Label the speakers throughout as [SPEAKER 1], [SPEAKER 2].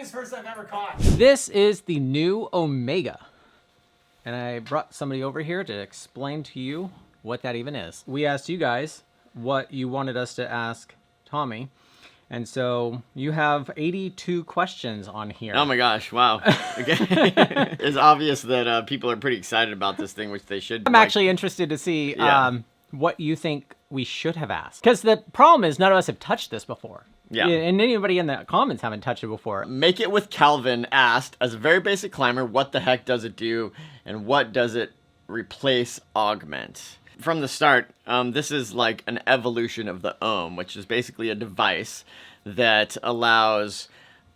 [SPEAKER 1] heaviest person I've ever caught. This is the new Ohmega. And I brought somebody over here to explain to you what that even is. We asked you guys what you wanted us to ask Tommy. And so you have 82 questions on here.
[SPEAKER 2] Oh my gosh, wow. Okay. It's obvious that people are pretty excited about this thing, which they should.
[SPEAKER 1] I'm actually interested to see what you think we should have asked. Because the problem is none of us have touched this before.
[SPEAKER 2] Yeah.
[SPEAKER 1] And anybody in the comments haven't touched it before.
[SPEAKER 2] Make It With Calvin asked, as a very basic climber, what the heck does it do and what does it replace, augment? From the start, this is like an evolution of the ohm, which is basically a device that allows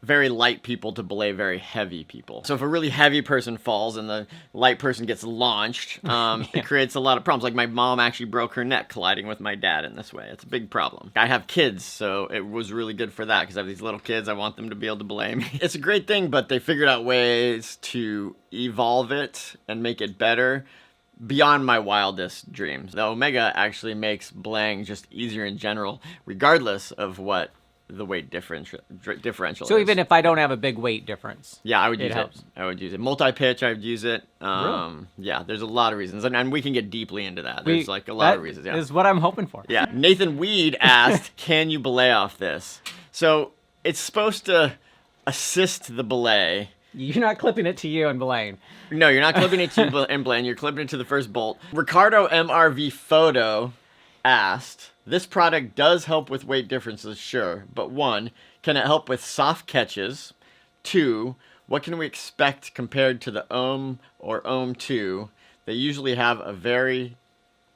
[SPEAKER 2] very light people to belay very heavy people. So if a really heavy person falls and the light person gets launched, it creates a lot of problems. Like my mom actually broke her neck colliding with my dad in this way. It's a big problem. I have kids, so it was really good for that because I have these little kids. I want them to be able to belay me. It's a great thing, but they figured out ways to evolve it and make it better beyond my wildest dreams. The Ohmega actually makes belaying just easier in general, regardless of what the weight differential
[SPEAKER 1] So
[SPEAKER 2] is.
[SPEAKER 1] even if I don't have a big weight difference,
[SPEAKER 2] yeah, I would use
[SPEAKER 1] helps.
[SPEAKER 2] it. I would use it. Multi-pitch, I would use it.
[SPEAKER 1] Really?
[SPEAKER 2] Yeah, there's a lot of reasons, and we can get deeply into that. There's like a lot of reasons. Yeah,
[SPEAKER 1] is what I'm hoping for.
[SPEAKER 2] Yeah, Nathan Weed asked, "Can you belay off this?" So it's supposed to assist the belay.
[SPEAKER 1] You're not clipping it to you and belaying.
[SPEAKER 2] No, you're not clipping it to you and belaying. You're clipping it to the first bolt. Ricardo MRV Photo asked, "This product does help with weight differences, sure, but 1, can it help with soft catches? 2, what can we expect compared to the Ohm or Ohm 2? They usually have a very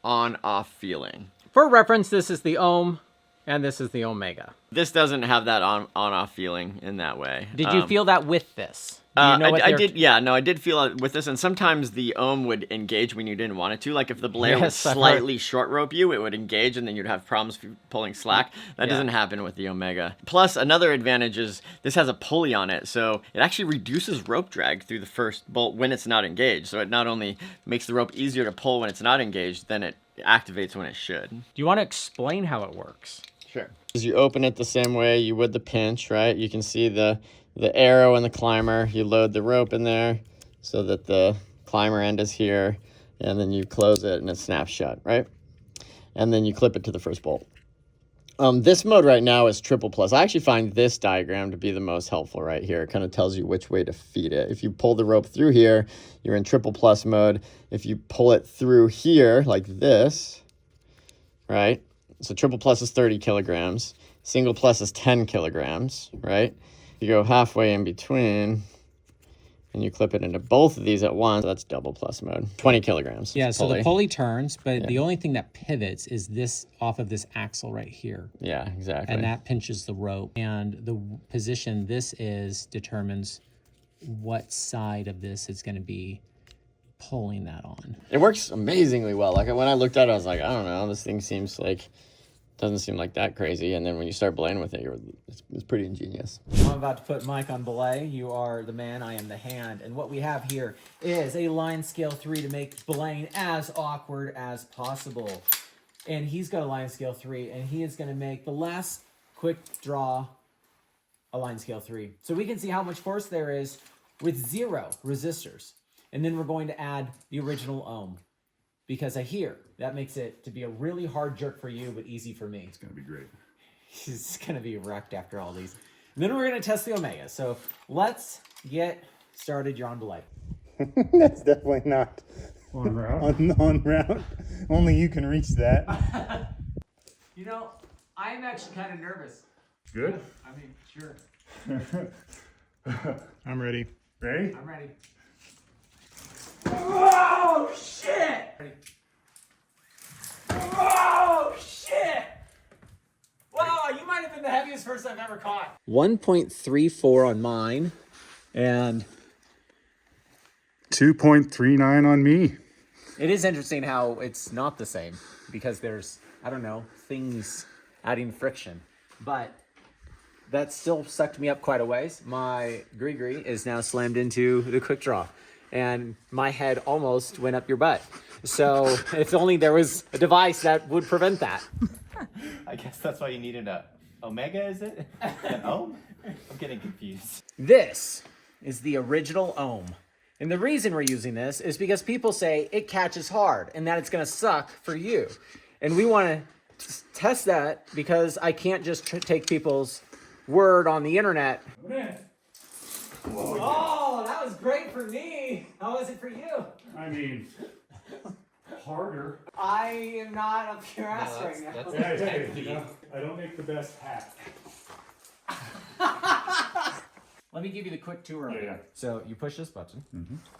[SPEAKER 2] on-off feeling."
[SPEAKER 1] For reference, this is the Ohm, and this is the Ohmega.
[SPEAKER 2] This doesn't have that on-off feeling in that way.
[SPEAKER 1] Did you feel that with this? Do you know
[SPEAKER 2] I did. Yeah, no, I did feel it with this, and sometimes the ohm would engage when you didn't want it to. Like if the belayer would slightly short rope you, it would engage, and then you'd have problems pulling slack. That doesn't happen with the Ohmega. Plus, another advantage is this has a pulley on it, so it actually reduces rope drag through the first bolt when it's not engaged. So it not only makes the rope easier to pull when it's not engaged, then it activates when it should.
[SPEAKER 1] Do you want to explain how it works?
[SPEAKER 2] Sure. You open it the same way you would the pinch, right? You can see the arrow and the climber. You load the rope in there so that the climber end is here, and then you close it and it snaps shut, right? And then you clip it to the first bolt. This mode right now is triple plus. I actually find this diagram to be the most helpful right here. It kind of tells you which way to feed it. If you pull the rope through here, you're in triple plus mode. If you pull it through here like this, right? So triple plus is 30 kilograms. Single plus is 10 kilograms, right? You go halfway in between and you clip it into both of these at once. That's double plus mode. 20 kilograms.
[SPEAKER 1] Yeah, so the pulley turns, but the only thing that pivots is this off of this axle right here.
[SPEAKER 2] Yeah, exactly.
[SPEAKER 1] And that pinches the rope. And the position this is determines what side of this is going to be pulling that on.
[SPEAKER 2] It works amazingly well. Like when I looked at it, I was like, I don't know, this thing seems like, doesn't seem like that crazy. And then when you start belaying with it, it's pretty ingenious.
[SPEAKER 1] I'm about to put Mike on belay. You are the man, I am the hand. And what we have here is a line scale 3 to make belaying as awkward as possible. And he's got a line scale 3, and he is going to make the last quick draw a line scale 3. So we can see how much force there is with 0 resistors. And then we're going to add the original ohm. Because I hear that makes it to be a really hard jerk for you, but easy for me.
[SPEAKER 3] It's going to be great.
[SPEAKER 1] He's going to be wrecked after all these. And then we're going to test the Ohmega. So let's get started. You're on belay.
[SPEAKER 3] That's definitely not
[SPEAKER 4] on route.
[SPEAKER 3] On route. Only you can reach that.
[SPEAKER 1] You know, I'm actually kind of nervous.
[SPEAKER 4] Good?
[SPEAKER 1] I mean, sure.
[SPEAKER 4] I'm ready. Ready?
[SPEAKER 1] I'm ready. Oh, shit! Ready. Oh, shit! Wow, you might have been the heaviest person I've ever caught. 1.34 on mine, and
[SPEAKER 4] 2.39 on me.
[SPEAKER 1] it is interesting how it's not the same because there's, I don't know, things adding friction. But that still sucked me up quite a ways. My gree is now slammed into the quick draw, and my head almost went up your butt. So if only there was a device that would prevent that.
[SPEAKER 2] I guess that's why you needed a
[SPEAKER 5] Ohmega, is it? An ohm? I'm getting confused.
[SPEAKER 1] This is the original ohm. And the reason we're using this is because people say it catches hard and that it's going to suck for you. And we want to test that because I can't just take people's word on the internet. Oh, that was great for me. How was it for you?
[SPEAKER 4] I mean, harder.
[SPEAKER 1] I am not up your ass right now.
[SPEAKER 4] Hey, I don't make the best hat.
[SPEAKER 1] Let me give you the quick tour.
[SPEAKER 4] Yeah.
[SPEAKER 1] So you push this button.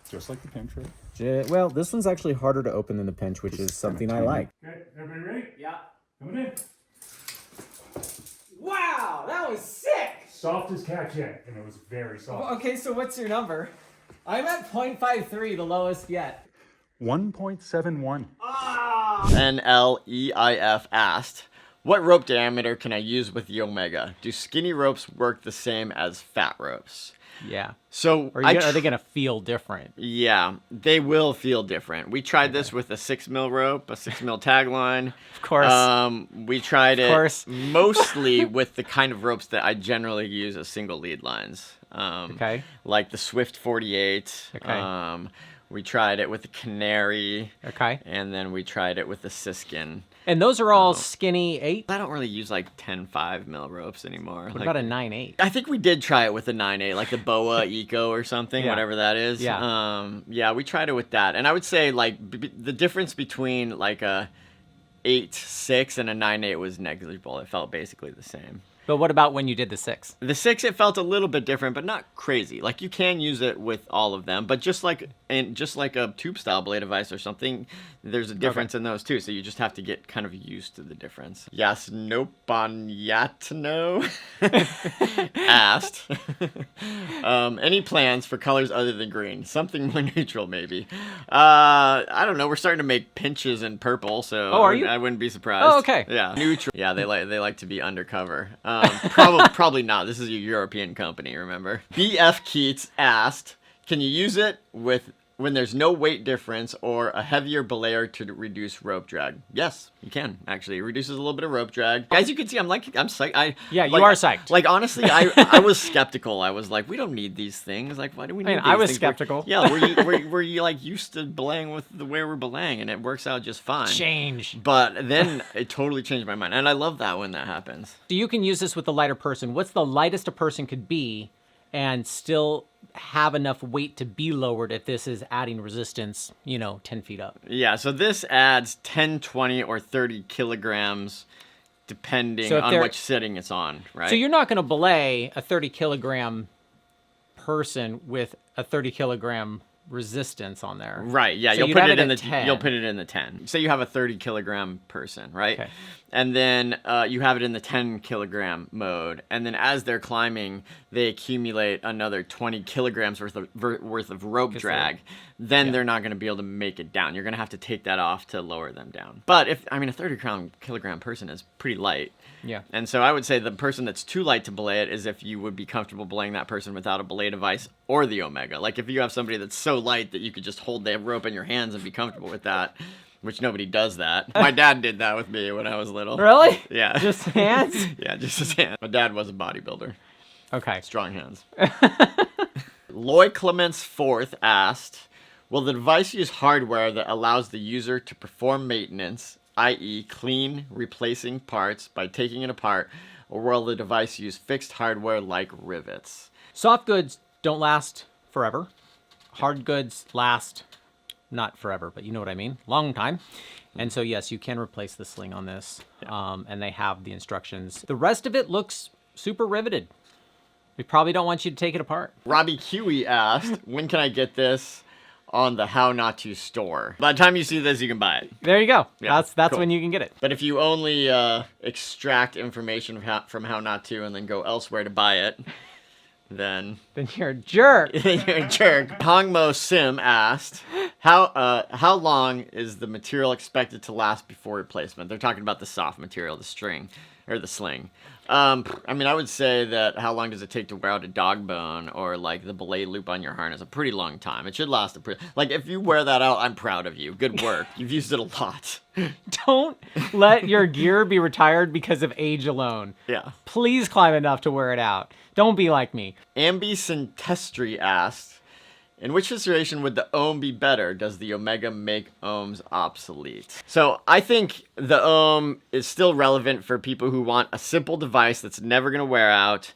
[SPEAKER 4] Just like the pinch, right?
[SPEAKER 1] Well, this one's actually harder to open than the pinch, which is something I like.
[SPEAKER 4] Okay, everybody ready?
[SPEAKER 1] Yeah.
[SPEAKER 4] Coming in.
[SPEAKER 1] Wow, that was sick.
[SPEAKER 4] Soft as cat yet, and it was very soft.
[SPEAKER 1] Okay, so what's your number? I'm at 0.53, the lowest yet.
[SPEAKER 4] 1.71.
[SPEAKER 2] NLEIF asked, what rope diameter can I use with the Ohmega? Do skinny ropes work the same as fat ropes?
[SPEAKER 6] Yeah.
[SPEAKER 2] So
[SPEAKER 6] Or are they going to feel different?
[SPEAKER 2] Yeah, they will feel different. We tried this with a 6 mil rope, a 6 mil tagline.
[SPEAKER 6] Of course.
[SPEAKER 2] We tried it
[SPEAKER 6] course.
[SPEAKER 2] mostly with the kind of ropes that I generally use as single lead lines.
[SPEAKER 6] Okay.
[SPEAKER 2] Like the Swift 48.
[SPEAKER 6] Okay.
[SPEAKER 2] We tried it with the Canary.
[SPEAKER 6] Okay.
[SPEAKER 2] And then we tried it with the Siskin.
[SPEAKER 6] And those are all skinny 8?
[SPEAKER 2] I don't really use like 10.5 mil ropes anymore.
[SPEAKER 6] What about a 9/8?
[SPEAKER 2] I think we did try it with a 9/8, like the Boa Eco or something,
[SPEAKER 6] Yeah.
[SPEAKER 2] whatever that is.
[SPEAKER 6] Yeah.
[SPEAKER 2] Yeah, we tried it with that. And I would say like the difference between like a 8.6 and a 9/8 was negligible. It felt basically the same.
[SPEAKER 6] But what about when you did the 6?
[SPEAKER 2] The 6, it felt a little bit different, but not crazy. Like you can use it with all of them, but just like a tube style blade device or something, there's a difference in those too. So you just have to get kind of used to the difference. Yes, nope on Yatno asked, any plans for colors other than green? Something more neutral, maybe. I don't know. We're starting to make pinches in purple, so
[SPEAKER 6] are you?
[SPEAKER 2] I wouldn't be surprised.
[SPEAKER 6] Oh, okay.
[SPEAKER 2] Yeah, neutral. Yeah, they like to be undercover. Probably not. This is a European company, remember? BF Keats asked, can you use it when there's no weight difference or a heavier belayer to reduce rope drag? Yes, you can, actually. It reduces a little bit of rope drag. As you can see, I'm psyched.
[SPEAKER 6] Yeah, you are psyched.
[SPEAKER 2] Like, honestly, I was skeptical. I was like, we don't need these things. Like, why do we need these
[SPEAKER 6] I was
[SPEAKER 2] things?
[SPEAKER 6] skeptical.
[SPEAKER 2] Were you like used to belaying with the way we're belaying, and it works out just fine.
[SPEAKER 6] Change.
[SPEAKER 2] But then it totally changed my mind, and I love that when that happens.
[SPEAKER 6] So you can use this with the lighter person. What's the lightest a person could be and still have enough weight to be lowered if this is adding resistance, 10 feet up?
[SPEAKER 2] Yeah, so this adds 10, 20, or 30 kilograms depending on which setting it's on, right?
[SPEAKER 6] So you're not going to belay a 30 kilogram person with a 30 kilogram resistance on there.
[SPEAKER 2] Right, yeah,
[SPEAKER 6] So
[SPEAKER 2] you'll
[SPEAKER 6] you'd
[SPEAKER 2] put
[SPEAKER 6] have
[SPEAKER 2] it in
[SPEAKER 6] at
[SPEAKER 2] the
[SPEAKER 6] 10.
[SPEAKER 2] you'll put it in the 10. Say you have a 30 kilogram person, right?
[SPEAKER 6] Okay.
[SPEAKER 2] And then you have it in the 10 kilogram mode, and then as they're climbing, they accumulate another 20 kilograms worth of rope drag. Then they're not going to be able to make it down. You're going to have to take that off to lower them down. But a 30 kilogram person is pretty light.
[SPEAKER 6] Yeah.
[SPEAKER 2] And so I would say the person that's too light to belay it is if you would be comfortable belaying that person without a belay device or the Ohmega. Like if you have somebody that's so light that you could just hold the rope in your hands and be comfortable with that, which nobody does that. My dad did that with me when I was little.
[SPEAKER 6] Really?
[SPEAKER 2] Yeah.
[SPEAKER 6] Just hands?
[SPEAKER 2] Yeah, just his hands. My dad was a bodybuilder.
[SPEAKER 6] Okay.
[SPEAKER 2] Strong hands. Loy Clements IV asked, will the device use hardware that allows the user to perform maintenance, i.e. clean, replacing parts by taking it apart, or will the device use fixed hardware like rivets?
[SPEAKER 6] Soft goods don't last forever. Hard goods last not forever, but you know what I mean. Long time. And so, yes, you can replace the sling on this. And they have the instructions. The rest of it looks super riveted. We probably don't want you to take it apart.
[SPEAKER 2] Robbie Huey asked, when can I get this on the How Not To store? By the time you see this, you can buy it.
[SPEAKER 6] There you go.
[SPEAKER 2] Yeah,
[SPEAKER 6] That's
[SPEAKER 2] cool.
[SPEAKER 6] when you can get it.
[SPEAKER 2] But if you only extract information from How Not To and then go elsewhere to buy it, then
[SPEAKER 6] you're a jerk.
[SPEAKER 2] you're a jerk. Hongmo Sim asked, how long is the material expected to last before replacement? They're talking about the soft material, the string. or the sling. I mean, I would say that how long does it take to wear out a dog bone or like the belay loop on your harness? A pretty long time. It should last a pretty, like if you wear that out, I'm proud of you. Good work. You've used it a lot.
[SPEAKER 6] Don't let your gear be retired because of age alone.
[SPEAKER 2] Yeah.
[SPEAKER 6] Please climb enough to wear it out. Don't be like me.
[SPEAKER 2] Ambicentestry asked, in which situation would the ohm be better? Does the Ohmega make ohms obsolete? So I think the ohm is still relevant for people who want a simple device that's never going to wear out,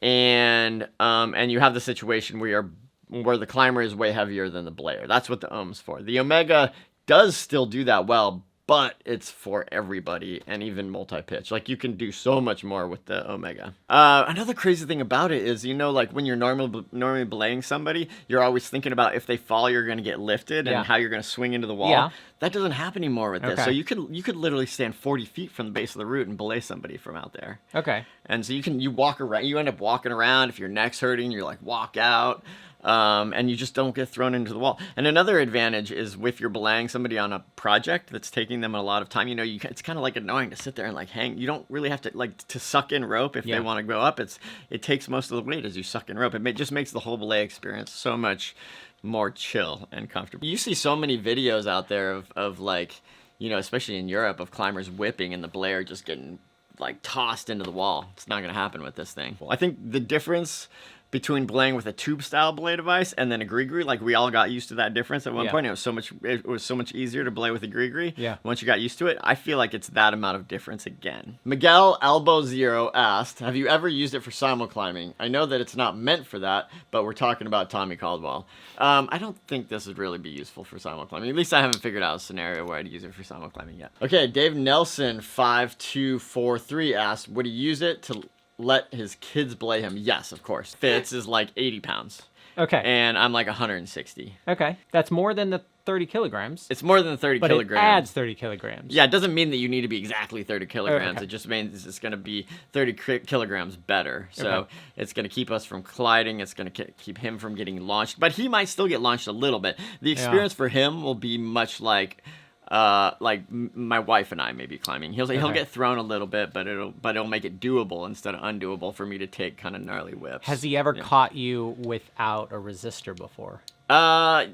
[SPEAKER 2] and you have the situation where the climber is way heavier than the belayer. That's what the ohm's for. The Ohmega does still do that well, but it's for everybody and even multi-pitch. Like you can do so much more with the Ohmega. Another crazy thing about it is, you know, like when you're normally belaying somebody, you're always thinking about if they fall, you're going to get lifted and how you're going to swing into the wall.
[SPEAKER 6] Yeah.
[SPEAKER 2] That doesn't happen anymore with this.
[SPEAKER 6] Okay.
[SPEAKER 2] So you could literally stand 40 feet from the base of the root and belay somebody from out there.
[SPEAKER 6] Okay.
[SPEAKER 2] And so you walk around, you end up walking around. If your neck's hurting, you're like, walk out. And you just don't get thrown into the wall. And another advantage is if you're belaying somebody on a project that's taking them a lot of time, you know, it's kind of like annoying to sit there and like hang. You don't really have to like to suck in rope if they want to go up. It takes most of the weight as you suck in rope. It just makes the whole belay experience so much more chill and comfortable. You see so many videos out there of like, you know, especially in Europe, of climbers whipping and the belayer just getting like tossed into the wall. It's not going to happen with this thing. I think the difference between belaying with a tube style belay device and then a gree-gree, like we all got used to that difference at one point. It was so much easier to belay with a gree-gree.
[SPEAKER 6] Yeah.
[SPEAKER 2] Once you got used to it, I feel like it's that amount of difference again. Miguel Elbow Zero asked, have you ever used it for simul-climbing? I know that it's not meant for that, but we're talking about Tommy Caldwell. I don't think this would really be useful for simul-climbing. At least I haven't figured out a scenario where I'd use it for simul-climbing yet. Okay, Dave Nelson 5243 asked, would he use it to let his kids belay him? Yes, of course. Fitz is like 80 pounds.
[SPEAKER 6] Okay.
[SPEAKER 2] And I'm like 160.
[SPEAKER 6] Okay. That's more than the 30 kilograms.
[SPEAKER 2] It's more than 30
[SPEAKER 6] but
[SPEAKER 2] kilograms.
[SPEAKER 6] It adds 30 kilograms.
[SPEAKER 2] Yeah, it doesn't mean that you need to be exactly 30 kilograms.
[SPEAKER 6] Okay.
[SPEAKER 2] It just means it's going to be 30 kilograms better. So it's going to keep us from colliding. It's going to keep him from getting launched. But he might still get launched a little bit. The experience for him will be much like my wife and I may be climbing. He'll get thrown a little bit, but it'll make it doable instead of undoable for me to take kind of gnarly whips.
[SPEAKER 6] Has he ever caught you without a resistor before?
[SPEAKER 2] No.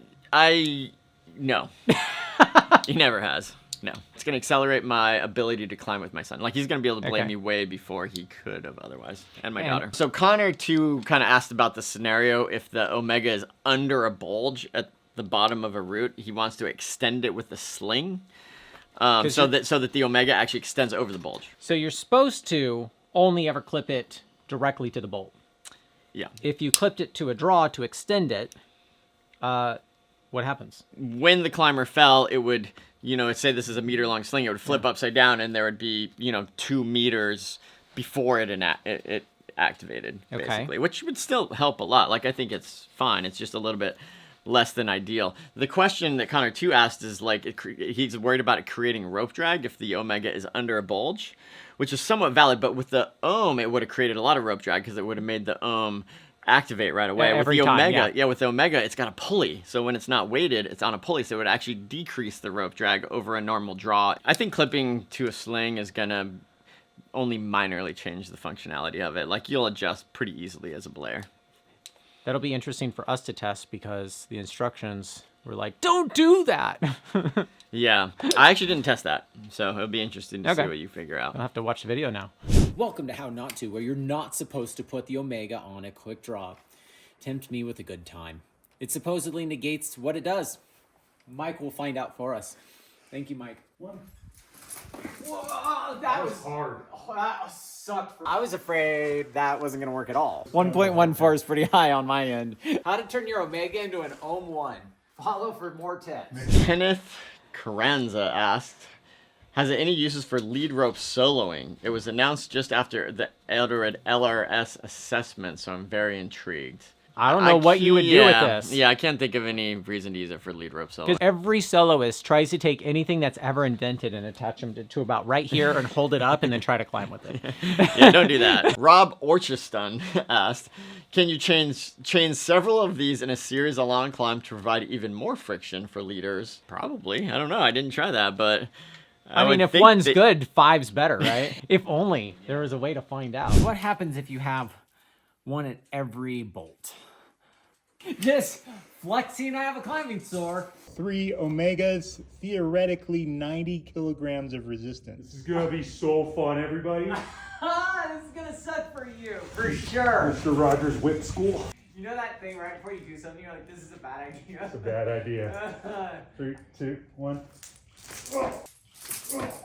[SPEAKER 2] He never has. No. It's going to accelerate my ability to climb with my son. Like, he's going to be able to belay me way before he could have otherwise. And my daughter. So Connor, too, kind of asked about the scenario if the Ohmega is under a bulge at the bottom of a root. He wants to extend it with the sling. So that the Ohmega actually extends over the bulge.
[SPEAKER 6] So you're supposed to only ever clip it directly to the bolt.
[SPEAKER 2] Yeah.
[SPEAKER 6] If you clipped it to a draw to extend it, what happens?
[SPEAKER 2] When the climber fell, it would, say this is a meter-long sling, it would flip upside down, and there would be, 2 meters before it activated, basically, which would still help a lot. Like, I think it's fine. It's just a little bit less than ideal. The question that Connor 2 asked is, like, he's worried about it creating rope drag if the Ohmega is under a bulge, which is somewhat valid, but with the ohm, it would have created a lot of rope drag because it would have made the ohm activate right away.
[SPEAKER 6] Every
[SPEAKER 2] with the
[SPEAKER 6] time,
[SPEAKER 2] Ohmega, with the Ohmega, it's got a pulley. So when it's not weighted, it's on a pulley. So it would actually decrease the rope drag over a normal draw. I think clipping to a sling is going to only minorly change the functionality of it. Like, you'll adjust pretty easily as a belayer.
[SPEAKER 6] That'll be interesting for us to test because the instructions were like, don't do that.
[SPEAKER 2] Yeah, I actually didn't test that. So it'll be interesting to see what you figure out.
[SPEAKER 6] I'll have to watch the video now.
[SPEAKER 1] Welcome to How Not To, where you're not supposed to put the Ohmega on a quick draw. Tempt me with a good time. It supposedly negates what it does. Mike will find out for us. Thank you, Mike.
[SPEAKER 4] What?
[SPEAKER 1] Whoa,
[SPEAKER 4] That was hard.
[SPEAKER 1] Oh, that sucked. I was afraid that wasn't going to work at all. 1.14 is pretty high on my end. How to turn your Ohmega into an Ohm 1. Follow for more tips.
[SPEAKER 2] Kenneth Carranza asked, has it any uses for lead rope soloing? It was announced just after the Eldred LRS assessment, so I'm very intrigued.
[SPEAKER 6] I don't know what you would do with this.
[SPEAKER 2] Yeah, I can't think of any reason to use it for lead rope solo.
[SPEAKER 6] Because every soloist tries to take anything that's ever invented and attach them to about right here and hold it up and then try to climb with it.
[SPEAKER 2] Yeah, don't do that. Rob Orchiston asked, can you chain several of these in a series along climb to provide even more friction for leaders? Probably. I don't know. I didn't try that, but
[SPEAKER 6] I mean,
[SPEAKER 2] would
[SPEAKER 6] if
[SPEAKER 2] think
[SPEAKER 6] one's
[SPEAKER 2] that-
[SPEAKER 6] good, 5's better, right? If only there was a way to find out.
[SPEAKER 1] What happens if you have one at every bolt? Just flexing, I have a climbing sword.
[SPEAKER 3] 3 Ohmegas, theoretically 90 kilograms of resistance.
[SPEAKER 4] This is gonna be so fun, everybody.
[SPEAKER 1] This is gonna suck for you, for sure.
[SPEAKER 4] Mr. Rogers Whip School.
[SPEAKER 1] You know that thing right before you do something, you're like, this is a bad idea.
[SPEAKER 4] It's a bad idea. 3, 2, 1.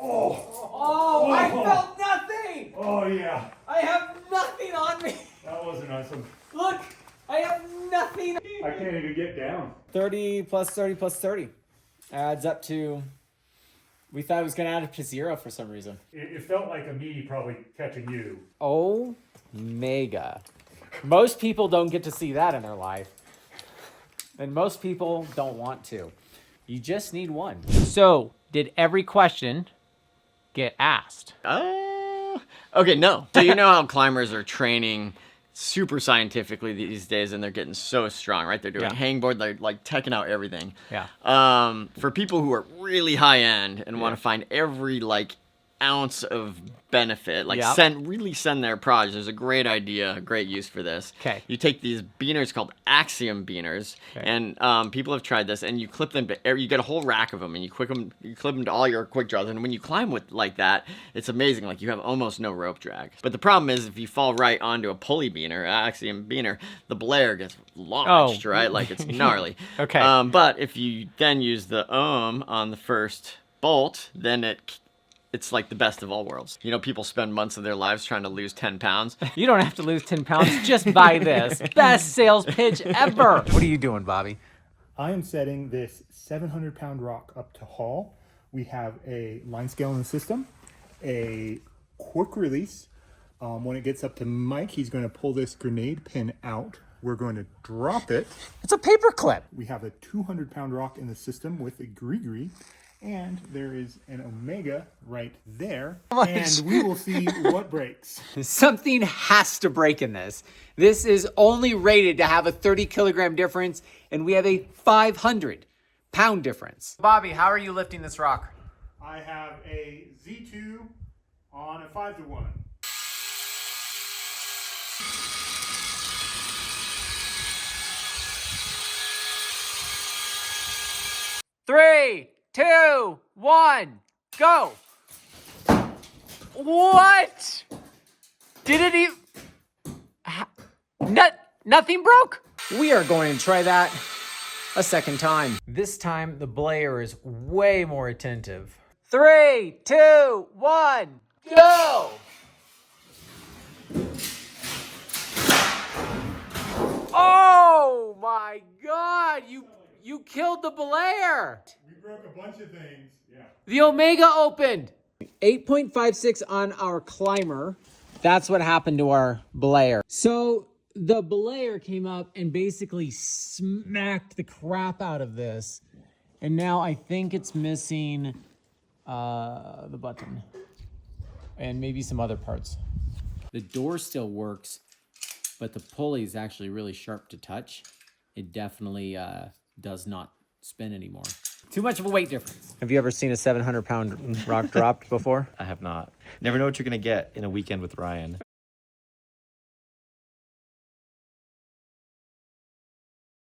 [SPEAKER 1] Oh, I felt nothing!
[SPEAKER 4] Oh yeah,
[SPEAKER 1] I have nothing on me!
[SPEAKER 4] that wasn't awesome.
[SPEAKER 1] Look, I have nothing!
[SPEAKER 4] I can't even get down.
[SPEAKER 1] 30 plus 30 plus 30 adds up to, we thought it was gonna add up to 0 for some reason.
[SPEAKER 4] It felt like a me probably catching you.
[SPEAKER 1] Ohmega. Most people don't get to see that in their life. And most people don't want to. You just need one.
[SPEAKER 6] So, did every question get asked?
[SPEAKER 2] Okay, no. So you know how climbers are training super scientifically these days, and they're getting so strong, right? They're doing
[SPEAKER 6] Yeah.
[SPEAKER 2] hangboard, they're like teching out everything.
[SPEAKER 6] Yeah.
[SPEAKER 2] For people who are really high end and want to find every like ounce of benefit, like
[SPEAKER 6] Yep.
[SPEAKER 2] send their proj. There's a great idea, a great use for this.
[SPEAKER 6] 'Kay.
[SPEAKER 2] You take these beaners called axiom beaners,
[SPEAKER 6] 'Kay.
[SPEAKER 2] and people have tried this, and you clip them. You get a whole rack of them, and you clip them to all your quick draws. And when you climb with like that, it's amazing. Like you have almost no rope drag. But the problem is, if you fall right onto a pulley beaner, axiom beaner, the belayer gets launched, right? Like it's gnarly.
[SPEAKER 6] Okay.
[SPEAKER 2] But if you then use the ohm on the first bolt, then it's like the best of all worlds. You know, people spend months of their lives trying to lose 10 pounds.
[SPEAKER 6] You don't have to lose 10 pounds. Just buy this. Best sales pitch ever. What are you doing, Bobby?
[SPEAKER 3] I am setting this 700-pound rock up to haul. We have a line scale in the system, a quick release. When it gets up to Mike, he's going to pull this grenade pin out. We're going to drop it.
[SPEAKER 6] It's a paper clip.
[SPEAKER 3] We have a 200-pound rock in the system with a gree-gree. And there is an Ohmega right there. And we will see what breaks.
[SPEAKER 1] Something has to break in this. This is only rated to have a 30 kilogram difference, and we have a 500-pound difference. Bobby, how are you lifting this rock?
[SPEAKER 3] I have a Z2 on a 5-to-1.
[SPEAKER 6] Three, 2, 1, go. What? Did it even... Nothing broke?
[SPEAKER 1] We are going to try that a second time. This time, the belayer is way more attentive.
[SPEAKER 6] 3, 2, 1, go. Oh my God, you killed the belayer.
[SPEAKER 3] We broke a bunch of things. Yeah.
[SPEAKER 1] The Ohmega opened. 8.56 on our climber. That's what happened to our belayer. So the belayer came up and basically smacked the crap out of this. And now I think it's missing the button and maybe some other parts. The door still works, but the pulley is actually really sharp to touch. It definitely does not spin anymore. Too much of a weight difference.
[SPEAKER 6] Have you ever seen a 700-pound rock dropped before?
[SPEAKER 5] I have not. Never know what you're gonna get in a weekend with Ryan.